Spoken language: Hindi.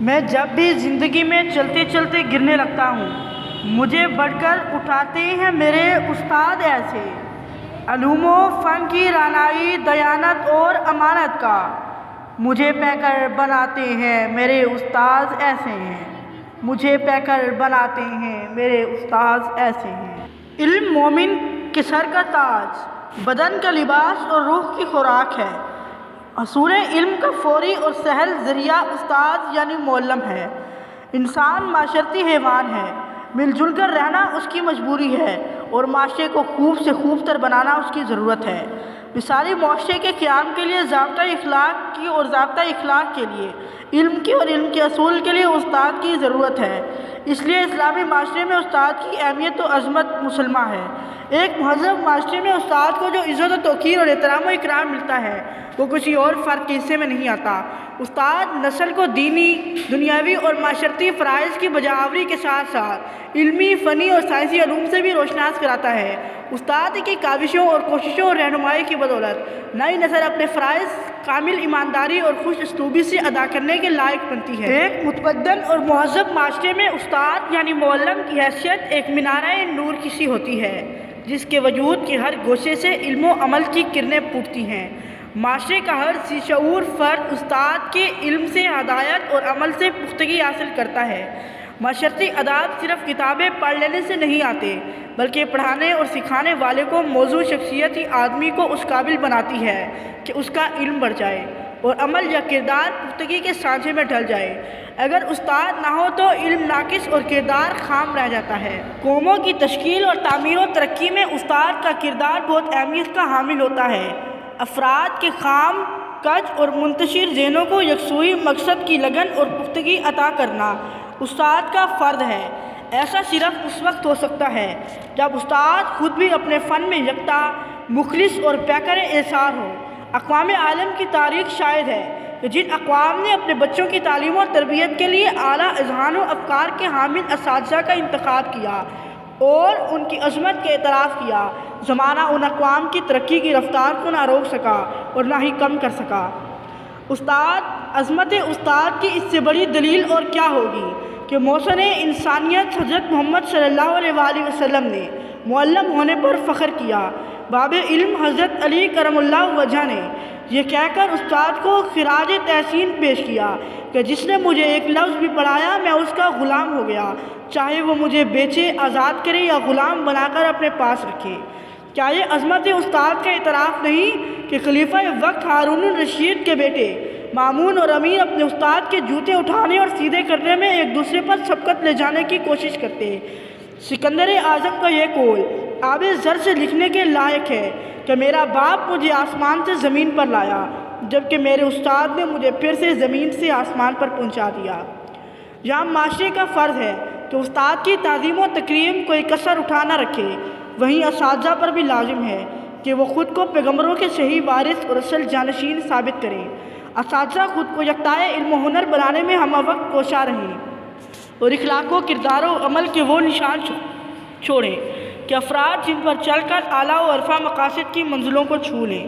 मैं जब भी ज़िंदगी में चलते चलते गिरने लगता हूँ, मुझे बढ़कर उठाते हैं मेरे उस्ताद ऐसे। अलूमो फ़न की रानाई, दयानत और अमानत का मुझे पैकर बनाते हैं मेरे उस्ताद ऐसे हैं। मुझे पैकर बनाते हैं मेरे उस्ताद ऐसे हैं। इल्म मोमिन के सर का ताज, बदन का लिबास और रूह की खुराक है। असूल इल्म का फौरी और सहल ज़रिया उस्ताद यानी मौल्लम है। इंसान माशरती हैवान है, मिलजुल कर रहना उसकी मजबूरी है और माशरे को खूब से खूब तर बनाना उसकी ज़रूरत है। मिसाली माशरे के क़याम के लिए ज़ाब्ता इखलाक की और ज़ाब्ता इखलाक के लिए इल्म की और इल्म के असूल के लिए उस्ताद की ज़रूरत है। इसलिए इस्लामी माशरे में उस्ताद की अहमियत और अज़मत मुसलमा है। एक महज़ब माशरे में उस्ताद को जो इज़्ज़त और तौक़ीर और एहतराम और इकराम मिलता है वो किसी और फ़र्द के हिस्से में नहीं आता। उस्ताद नस्ल को दीनी, दुनियावी और माशरती फ़राइज़ की बजावरी के साथ साथ इल्मी, फ़नी और साइंसी उलूम से भी रोशनास कराता है। उस्ताद की काविशों और कोशिशों और रहनुमाई की बदौलत नई नस्ल अपने फ़राइज़ कामिल ईमानदारी और खुश उसलूबी से अदा करने के लायक बनती है। एक मुतमद्दन और महज़ब माशरे में उस्ताद यानी मौल्लम की हैसियत एक मीनारे नूर की सी होती है, जिसके वजूद के हर गोशे से इल्म व अमल की किरणें फूटती हैं। माशरे का हर सीशऊर फ़र्द उस्ताद के इल्म से, हदायत और अमल से पुख्तगी हासिल करता है। माशरती आदाब सिर्फ़ किताबें पढ़ लेने से नहीं आते, बल्कि पढ़ाने और सिखाने वाले को मौजूद शख्सियत ही आदमी को उस काबिल बनाती है कि उसका इल्म बढ़ जाए और अमल या किरदार पुख्तगी के सांचे में ढल जाए। अगर उस्ताद ना हो तो इल्म नाकिस और किरदार खाम रह जाता है। कौमों की तश्कील और तामीर और तरक्की में उस्ताद का किरदार बहुत अहमियत का हामिल होता है। अफराद के खाम, कज और मुंतशिर ज़हनों को यकसुई मकसद की लगन और पुख्तगी अता करना उस्ताद का फ़र्ज़ है। ऐसा सिर्फ उस वक्त हो सकता है जब उस्ताद खुद भी अपने फ़न में यकता, मुखलिस और पैकर एसार हो। अक़वाम आलम की तारीख़ शायद है कि जिन अक़वाम ने अपने बच्चों की तालीम और तरबियत के लिए आला अज़हान व अफ़कार के हामिल असातिज़ा का इंतख़ाब किया और उनकी अज़मत के एतराफ़ किया, ज़माना उन अक़वाम की तरक्की की रफ़्तार को ना रोक सका और ना ही कम कर सका। उस्ताद, अज़मत उस्ताद की इससे बड़ी दलील और क्या होगी कि मौसने इंसानियत हज़रत मोहम्मद सल्लल्लाहु अलैहि वसल्लम ने मुअल्लम होने पर फ़ख्र किया। बाब इल्म हज़रत अली करमुल्लाहु वजह ने यह कहकर उस्ताद को खिराज तहसीन पेश किया कि जिसने मुझे एक लफ्ज़ भी पढ़ाया मैं उसका ग़ुलाम हो गया, चाहे वो मुझे बेचे, आज़ाद करे या ग़ुलाम बनाकर अपने पास रखे। क्या ये अज़मत उस्ताद का इतराफ़ नहीं कि खलीफा वक्त हारून रशीद के बेटे मामून और अमीन अपने उस्ताद के जूते उठाने और सीधे करने में एक दूसरे पर सबकत ले जाने की कोशिश करते। सिकंदर आज़म का यह कौल आबे ज़र से लिखने के लायक है कि मेरा बाप मुझे आसमान से ज़मीन पर लाया, जबकि मेरे उस्ताद ने मुझे फिर से ज़मीन से आसमान पर पहुँचा दिया। यहाँ माशरे का फ़र्ज़ है कि उस्ताद की ताज़ीम व तकरीम कोई कसर उठा न रखे, वहीं असातिज़ा पर भी लाजिम है कि वो ख़ुद को पैगम्बरों के सही वारिस और असल जानशीन साबित करें। असातिज़ा ख़ुद को यकताए इल्म हुनर बनाने में हम वक्त कोशा रहें और इखलाक व किरदार व अमल के वो निशान छोड़ें कि अफराद जिन पर चल कर आला व अरफा मकासद की मंजिलों को छू लें।